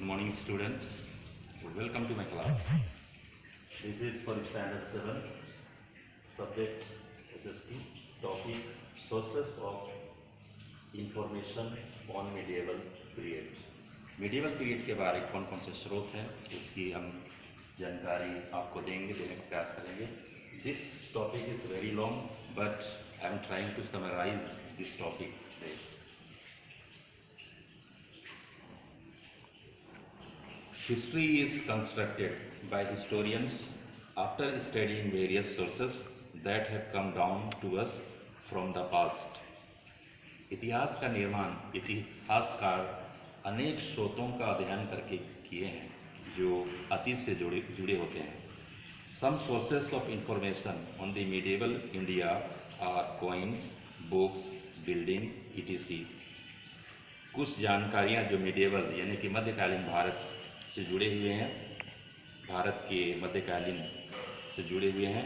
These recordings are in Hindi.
morning, students. Welcome to my class. This is for standard 7, subject SST, topic sources of information on medieval period. medieval period के बारे में कौन कौन से स्रोत हैं उसकी हम जानकारी आपको देने का प्रयास करेंगे. This topic is very long, but I am trying to summarize this topic today. History is constructed by historians after studying various sources that have come down to us from the past. इतिहास का निर्माण इतिहासकार अनेक स्रोतों का अध्ययन करके किए हैं जो अतीत से जुड़े होते हैं. Some sources of information on the medieval India are coins, books, building, etc. कुछ जानकारियां जो medieval यानी कि मध्यकालीन भारत से जुड़े हुए हैं, भारत के मध्यकालीन से जुड़े हुए हैं,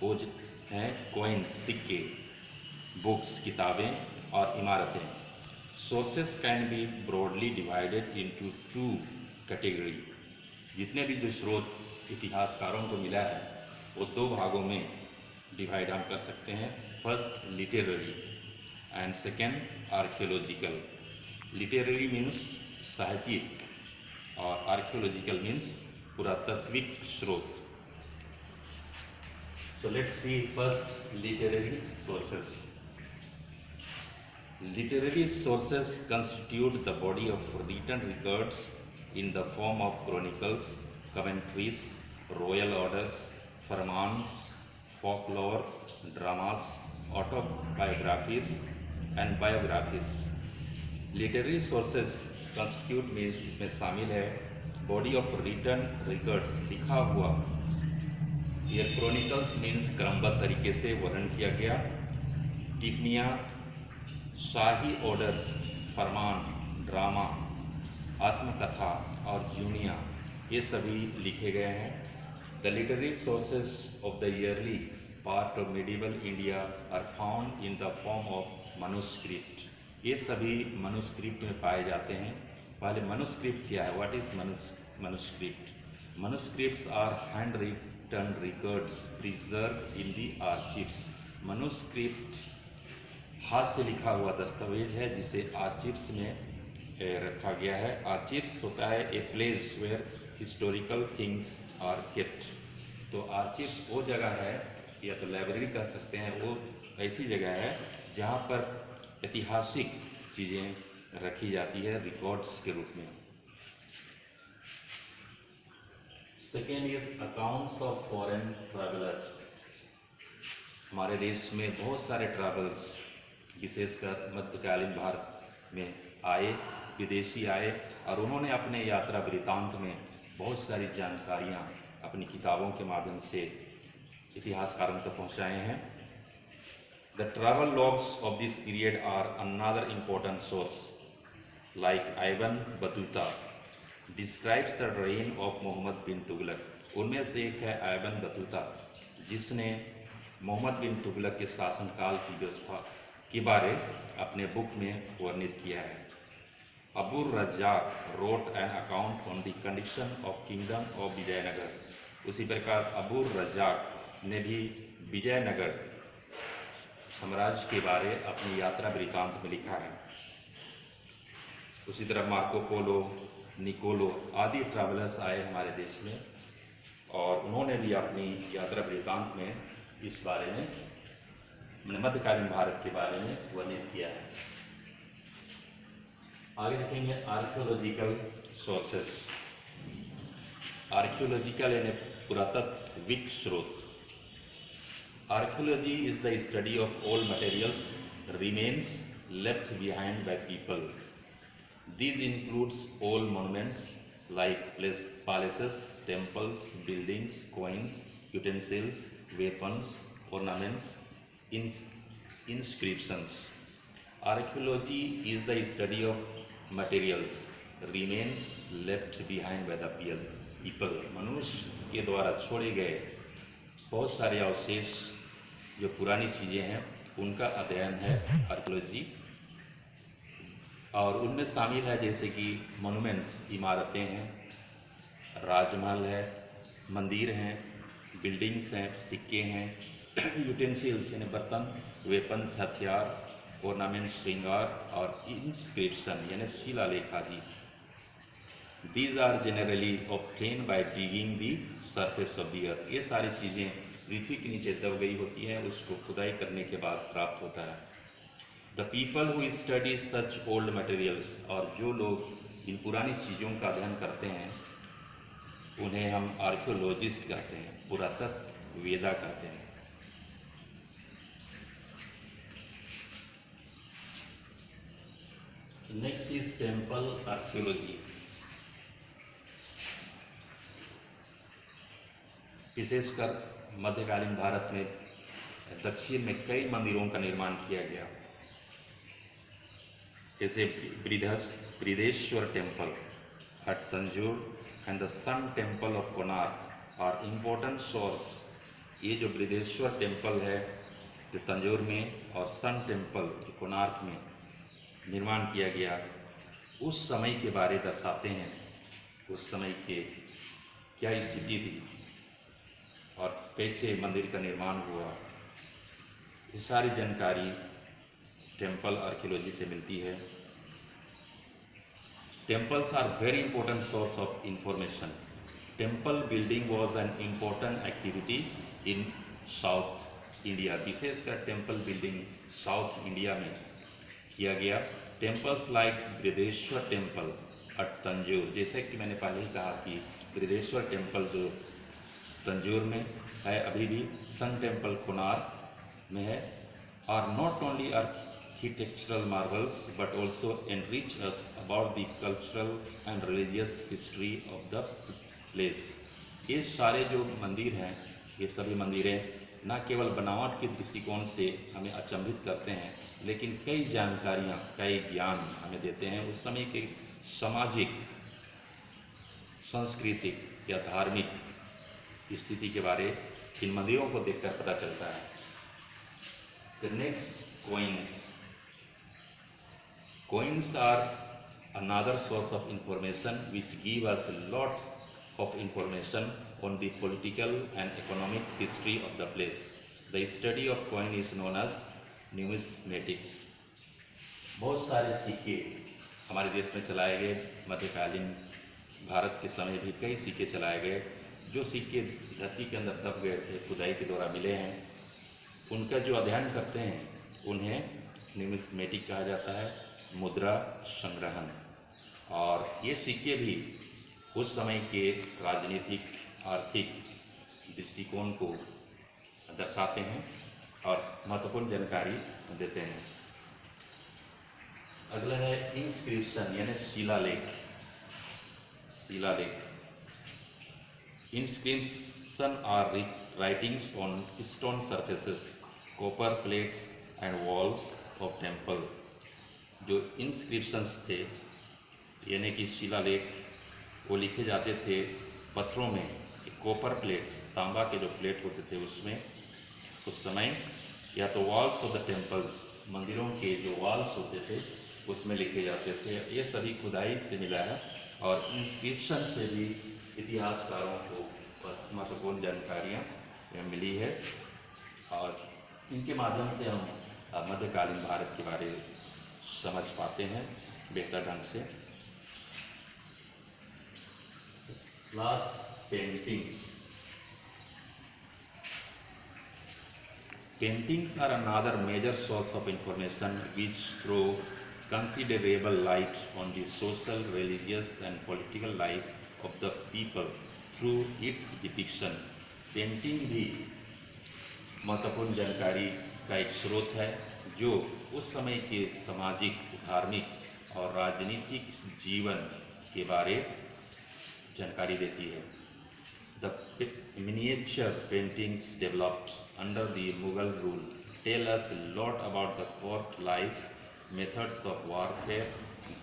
वो हैं कॉइन सिक्के, बुक्स किताबें और इमारतें. Sources can be broadly divided into two category. जितने भी जो स्रोत इतिहासकारों को मिला है वो दो भागों में डिवाइड हम कर सकते हैं. First literary and second archaeological. Literary means साहित्यिक और आर्कियोलॉजिकल मीन्स पुरातात्विक स्रोत. So let's see first literary sources. Literary sources constitute the body of written records in the form of chronicles, commentaries, royal orders, farmans, folklore, dramas, autobiographies and biographies. Literary sources constitute means इसमें शामिल है body of written records, लिखा हुआ. ये chronicles means क्रमबद्ध तरीके से वर्णन किया गया. टिप्पणियाँ, शाही ऑर्डर्स, फरमान, ड्रामा, आत्मकथा और जीवनियाँ ये सभी लिखे गए हैं. The literary sources of the early part of medieval India are found in the form of manuscript. ये सभी मनुस्क्रिप्ट में पाए जाते हैं. पहले मनुस्क्रिप्ट क्या है? What is manuscript? Manuscripts are hand written records preserve in the archives. Manuscript हाथ से लिखा हुआ दस्तावेज है जिसे आर्चिव्स में रखा गया है. आर्चिव्स होता है a place where historical things are kept. तो आर्चिव्स वो जगह है या तो लाइब्रेरी कह सकते हैं, वो ऐसी जगह है जहाँ पर ऐतिहासिक चीज़ें रखी जाती है रिकॉर्ड्स के रूप में. Second is accounts of foreign travellers. हमारे देश में बहुत सारे ट्रैवल्स विशेषकर मध्यकालीन भारत में आए, विदेशी आए और उन्होंने अपने यात्रा वृत्तांत में बहुत सारी जानकारियाँ अपनी किताबों के माध्यम से इतिहासकारों तक पहुँचाए हैं. The travel logs of this period are another important source. Like Ibn Battuta describes the reign of Muhammad bin Tughlaq. उनमें से एक है Ibn Battuta जिसने मोहम्मद बिन तुगलक के शासनकाल की व्यवस्था के बारे अपने बुक में वर्णित किया है. Abu Razzaq wrote an account on the condition of kingdom of Vijayanagar. उसी प्रकार अबू रज्जाक ने भी विजयनगर साम्राज्य के बारे अपनी यात्रा वृत्तांत में लिखा है. उसी तरह मार्को पोलो, निकोलो आदि ट्रैवलर्स आए हमारे देश में और उन्होंने भी अपनी यात्रा वृत्तांत में इस बारे में मध्यकालीन भारत के बारे में वर्णित किया है. आगे देखेंगे आर्कियोलॉजिकल सोर्सेस. आर्कियोलॉजिकल यानी पुरातात्विक स्रोत. Archaeology is the study of all materials, remains left behind by people. These includes all monuments like palaces, temples, buildings, coins, utensils, weapons, ornaments, inscriptions. Archaeology is the study of materials, remains left behind by the people. मनुष्य के द्वारा छोड़े गए बहुत सारे अवशेष जो पुरानी चीज़ें हैं उनका अध्ययन है आर्कियोलॉजी. और उनमें शामिल है जैसे कि मोनूमेंट्स, इमारतें हैं, राजमहल है, मंदिर हैं, बिल्डिंग्स हैं, सिक्के हैं, यूटेंसिल्स यानी बर्तन, वेपन्स हथियार, ऑर्नामेंट श्रृंगार, और इंस्क्रिप्शन यानी शिलालेख आदि। These are generally obtained by digging the surface of the earth। ये सारी चीज़ें पृथ्वी के नीचे दब गई होती हैं, उसको खुदाई करने के बाद प्राप्त होता है। The people who study such old materials, और जो लोग इन पुरानी चीज़ों का अध्ययन करते हैं उन्हें हम आर्कियोलॉजिस्ट कहते हैं, पुरातत्ववेदा कहते हैं। Next is temple archaeology. विशेषकर मध्यकालीन भारत में दक्षिण में कई मंदिरों का निर्माण किया गया, जैसे Brihadeshwara temple at Tanjore and the Sun Temple of Konark are important source। ये जो बृहदेश्वर टेम्पल है जो तंजौर में और सन टेम्पल जो कोणार्क में निर्माण किया गया, उस समय के बारे दर्शाते हैं, उस समय के क्या स्थिति थी और कैसे मंदिर का निर्माण हुआ। ये सारी जानकारी टेम्पल आर्कियोलॉजी से मिलती है। Temples are very important source of information। Temple building was an important activity in South India। विशेषकर टेम्पल बिल्डिंग साउथ इंडिया में किया गया। Temples like Brihadeshwara temple at Tanjore, जैसे कि मैंने पहले ही कहा कि बृहदेश्वर टेम्पल जो तंजौर में है अभी भी, सन टेम्पल कोणार्क में है, are not only architectural marvels but also enrich us about the cultural and religious history of the place। ये सारे जो मंदिर हैं, ये सभी मंदिरें न केवल बनावट के दृष्टिकोण से हमें अचंभित करते हैं, लेकिन कई जानकारियाँ, कई ज्ञान हमें देते हैं उस समय के सामाजिक, सांस्कृतिक या धार्मिक स्थिति के बारे इन मंदिरों को देखकर पता चलता है। The next, coins। Coins are another source of information which give us a lot of information on the political and economic history of the place। The study of coin is known as numismatics। बहुत सारे सिक्के हमारे देश में चलाए गए, मध्यकालीन भारत के समय भी कई सिक्के चलाए गए। जो सिक्के धरती के अंदर दब गए थे, खुदाई के द्वारा मिले हैं, उनका जो अध्ययन करते हैं उन्हें न्यूमिस्मेटिक कहा जाता है, मुद्रा संग्रहण। और ये सिक्के भी उस समय के राजनीतिक, आर्थिक दृष्टिकोण को दर्शाते हैं और महत्वपूर्ण जानकारी देते हैं। अगला है इंस्क्रिप्शन यानी शिलालेख। शिलालेख, inscription are writings on stone surfaces, copper plates and walls of temple। जो inscriptions थे यानी कि शिलालेख, वो लिखे जाते थे पत्थरों में, कॉपर प्लेट्स, तांबा के जो प्लेट होते थे उसमें उस समय, या तो वॉल्स ऑफ द टेम्पल्स, मंदिरों के जो वॉल्स होते थे उसमें लिखे जाते थे। ये सभी खुदाई से मिला है और इंस्क्रिप्शन से भी इतिहासकारों को महत्वपूर्ण जानकारियाँ मिली है और इनके माध्यम से हम मध्यकालीन भारत के बारे समझ पाते हैं बेहतर ढंग से। Last, paintings. Paintings are another major source of information which throw considerable light on the social, religious and political life of the people through its depiction। Painting भी महत्वपूर्ण जानकारी का एक स्रोत है जो उस समय के सामाजिक, धार्मिक और राजनीतिक जीवन के बारे जानकारी देती है। The miniature paintings developed under the Mughal rule tell us a lot about the court life, methods of warfare,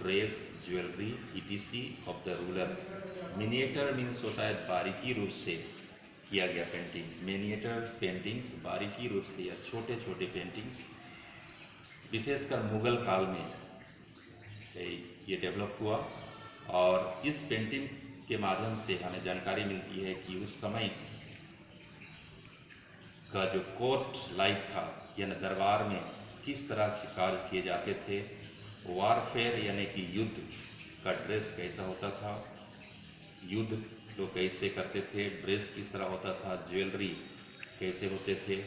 dress, jewelry, etc. of the rulers। Miniature means होता है बारीकी रूप से किया गया पेंटिंग। मिनिएचर पेंटिंग्स बारीकी रूप से या छोटे छोटे पेंटिंग्स, विशेषकर मुगल काल में ये डेवलप हुआ। और इस पेंटिंग के माध्यम से हमें जानकारी मिलती है कि उस समय का जो कोर्ट लाइफ था, यानी दरबार में किस तरह से कार्य किए जाते थे, वारफेयर यानी कि युद्ध का ड्रेस कैसा होता था, युद्ध लोग कैसे करते थे, ड्रेस किस तरह होता था, ज्वेलरी कैसे होते थे,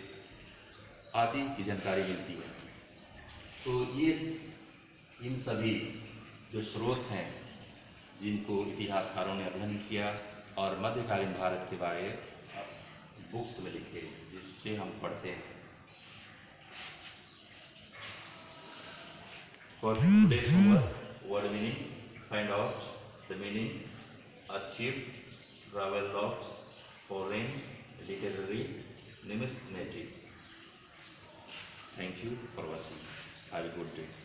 आदि की जानकारी मिलती है। तो ये इन सभी जो स्रोत हैं जिनको इतिहासकारों ने अध्ययन किया और मध्यकालीन भारत के बारे बुक्स में लिखे, जिससे हम पढ़ते हैं। For today's homework, word meaning, find out the meaning, achieve, travel logs, foreign, literary, numismatic. Thank you for watching. Have a good day.